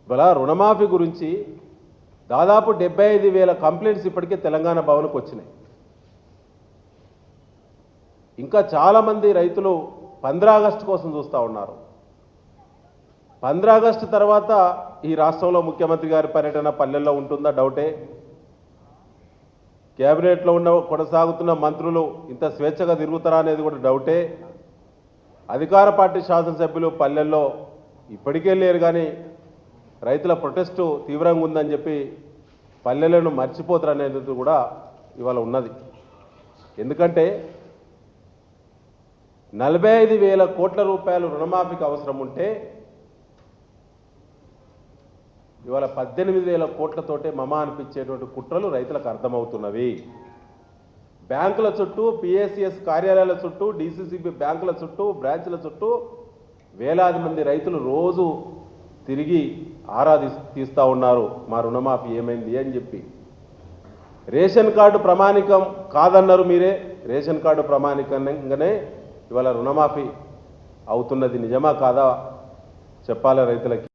ఇవాళ రుణమాఫీ గురించి దాదాపు 75,000 కంప్లైంట్స్ ఇప్పటికే తెలంగాణ భవన్కు వచ్చినాయి. ఇంకా చాలామంది రైతులు 15 ఆగస్టు కోసం చూస్తూ ఉన్నారు. 15 ఆగస్టు తర్వాత ఈ రాష్ట్రంలో ముఖ్యమంత్రి గారి పర్యటన పల్లెల్లో ఉంటుందా డౌటే. కేబినెట్లో కొనసాగుతున్న మంత్రులు ఇంత స్వేచ్ఛగా తిరుగుతారా అనేది కూడా డౌటే. అధికార పార్టీ శాసనసభ్యులు పల్లెల్లో ఇప్పటికే లేరు, కానీ రైతుల ప్రొటెస్టు తీవ్రంగా ఉందని చెప్పి పల్లెలను మర్చిపోతారు అనేది కూడా ఇవాళ ఉన్నది. ఎందుకంటే 45,000 కోట్ల రూపాయలు రుణమాఫీకి అవసరం ఉంటే ఇవాళ 18,000 కోట్లతోటే మమ అనిపించేటువంటి కుట్రలు రైతులకు అర్థమవుతున్నవి. బ్యాంకుల చుట్టూ, పిఎస్సిఎస్ కార్యాలయాల చుట్టూ, డిసిసిబి బ్యాంకుల చుట్టూ, బ్రాంచ్ల చుట్టూ వేలాది మంది రైతులు రోజు తిరిగి ఆరా తీస్తూ ఉన్నారు, మా రుణమాఫీ ఏమైంది అని చెప్పి. రేషన్ కార్డు ప్రామాణికం కాదన్నారు మీరే. రేషన్ కార్డు ప్రామాణికంగానే ఇవాళ రుణమాఫీ అవుతున్నది. నిజమా కాదా చెప్పాలి రైతులకి.